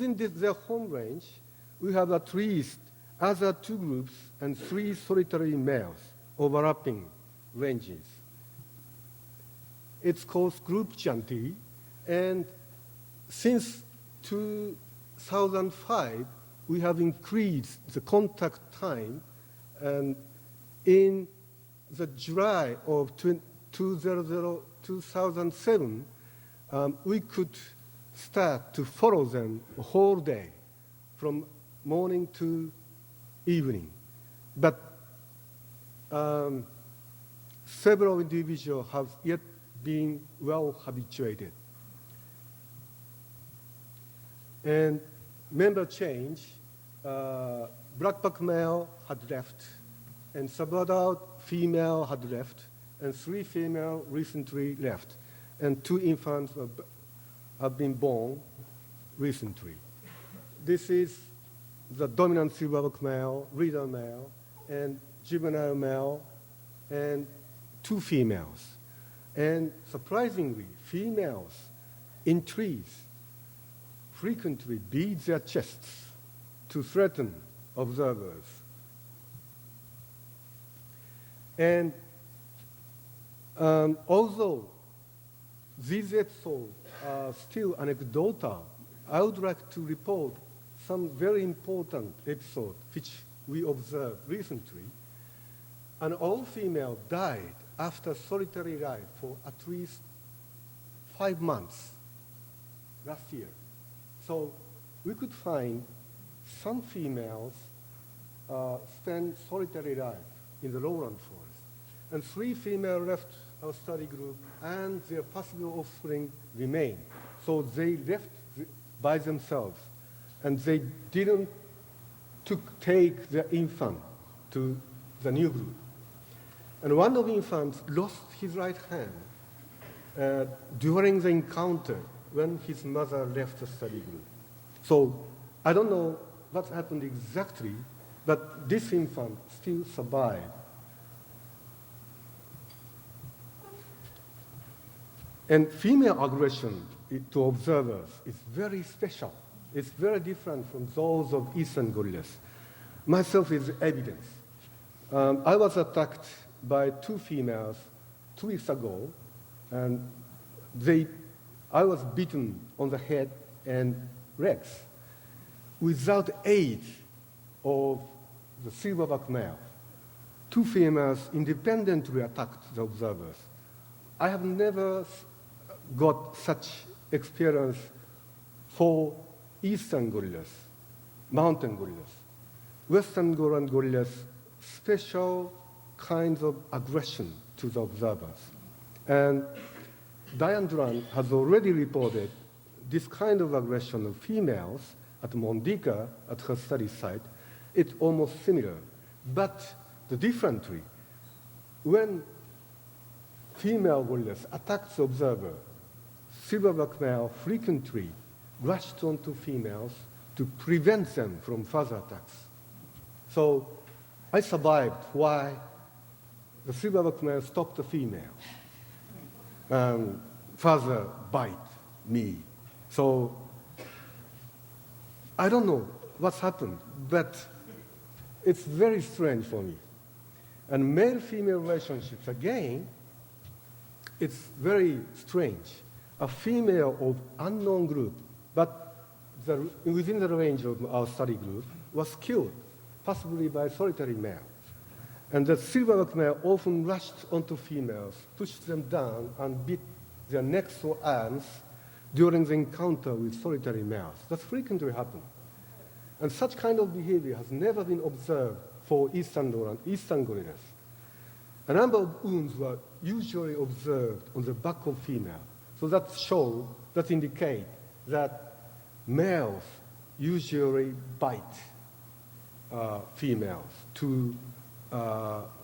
their home range, we have at least other two groups and three solitary males overlapping ranges. It's called group Janti, and since 2005, we have increased the contact time, and in the July of 2007, we could start to follow them the whole day, from morning to evening. But several individuals have yet been well habituated. And member change, blackback male had left, and subadult female had left, and 3 female recently left, and 2 infants have been born recently. This is the dominant silverback male, reader male, and juvenile male, and 2 females. And surprisingly, females in trees frequently beat their chests to threaten observers. And although these episodes are still anecdotal, I would like to report some very important episodes which we observed recently. An all-female died after solitary life for at least 5 months last year. So we could find some females spend solitary life in the lowland forest. And 3 females left our study group, and their possible offspring remain. So they left by themselves, and they didn't take their infant to the new group. And one of the infants lost his right hand during the encounter when his mother left the study group. So I don't know what happened exactly, but this infant still survived. And female aggression to observers is very special. It's very different from those of eastern gorillas. Myself is evidence. I was attacked by 2 females 2 weeks ago, and I was beaten on the head and legs without aid of the silverback male. 2 females independently attacked the observers. I have never got such experience for eastern gorillas, mountain gorillas. Western gorillas, special kinds of aggression to the observers. And Diane Duran has already reported this kind of aggression of females at Mondika, at her study site. It's almost similar. But the differently, when female gorillas attack the observer, silverback male frequently rushed onto females to prevent them from further attacks. So I survived while the silverback male stopped the female and further bite me. So I don't know what's happened, but it's very strange for me. And male-female relationships, again, it's very strange. A female of unknown group, but within the range of our study group, was killed, possibly by a solitary male. And the silverback male often rushed onto females, pushed them down, and beat their necks or arms during the encounter with solitary males. That frequently happened. And such kind of behavior has never been observed for eastern gorillas. A number of wounds were usually observed on the back of female. So that indicate that males usually bite females to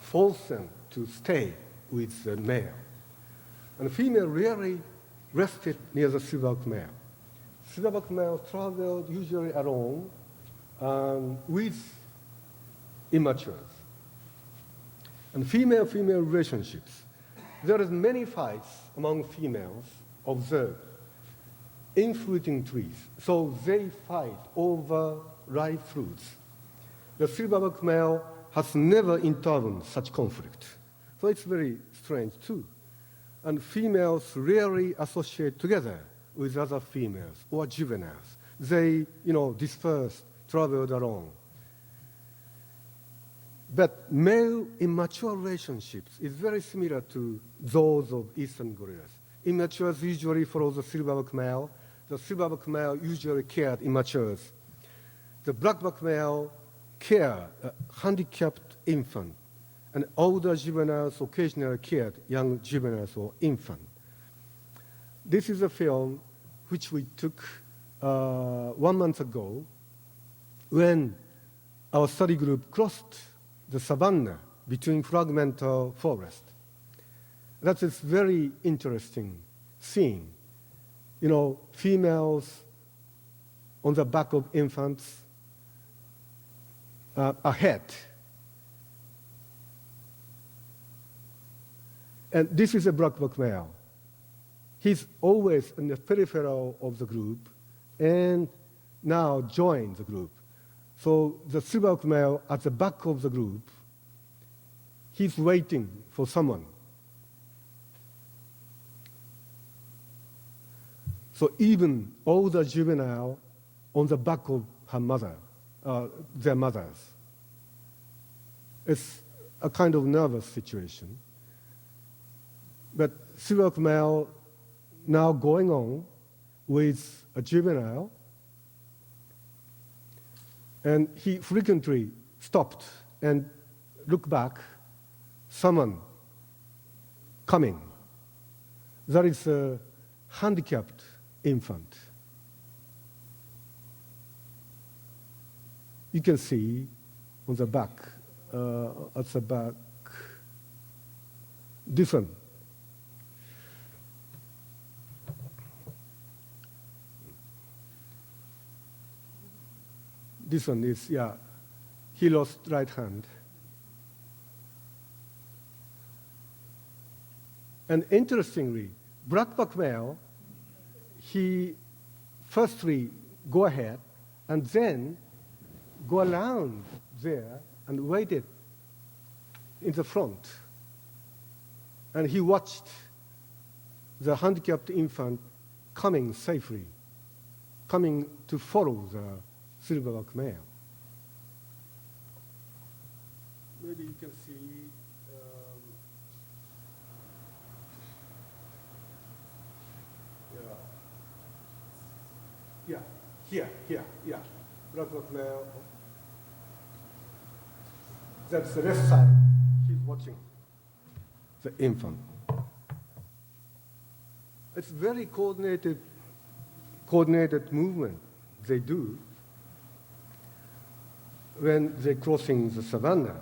force them to stay with the male. And the female rarely rested near the silverback male. Silverback male traveled usually alone with immatures. And female-female relationships. There is many fights among females observed. in fruiting trees. So they fight over ripe fruits. The silverback male has never intervened such conflict. So it's very strange too. And females rarely associate together with other females or juveniles. They, dispersed, traveled alone. But male immature relationships is very similar to those of eastern gorillas. Immatures usually follow the silverback male. The silverback male usually cared immatures. The blackback male care a handicapped infant, and older juveniles occasionally cared young juveniles or infant. This is a film which we took 1 month ago when our study group crossed the savanna between fragmental forest. That is very interesting scene. Females on the back of infants ahead. And this is a blackback male. He's always in the peripheral of the group and now joined the group. So the silverback male at the back of the group, he's waiting for someone. So even older juvenile on the back of her mother, their mothers. It's a kind of nervous situation. But silverback male now going on with a juvenile, and he frequently stopped and looked back, someone coming. That is a handicapped infant. You can see on the back, at the back, different. This one is, he lost right hand. And interestingly, blackback male, he firstly go ahead and then go around there and waited in the front. And he watched the handicapped infant coming safely, coming to follow the silverback male. Maybe you can see here, blackback male. That's the left side. He's watching the infant. It's very coordinated movement they do when they're crossing the savanna.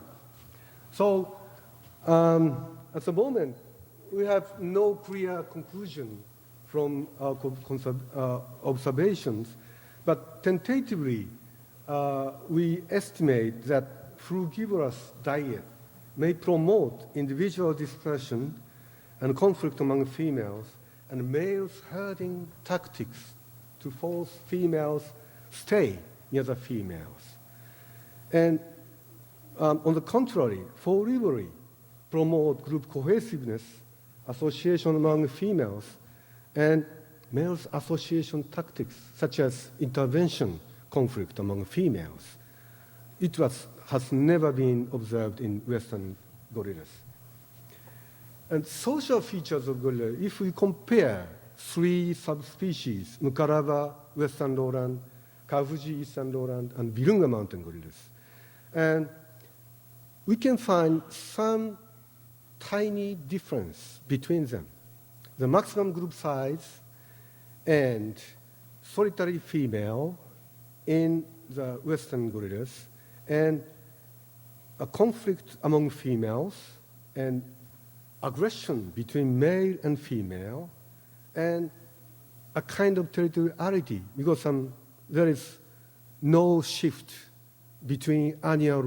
So at the moment, we have no clear conclusion from our observations, but tentatively, we estimate that frugivorous diet may promote individual dispersion and conflict among females, and males herding tactics to force females stay near the females. And on the contrary, folivory promote group cohesiveness, association among females, and males' association tactics, such as intervention conflict among females. It has never been observed in Western gorillas. And social features of gorilla, if we compare 3 subspecies, Mukaraba, Western lowland, Kafuji, Eastern lowland, and Virunga mountain gorillas, and we can find some tiny difference between them. The maximum group size and solitary female in the Western gorillas, and a conflict among females, and aggression between male and female, and a kind of territoriality, because there is no shift between annual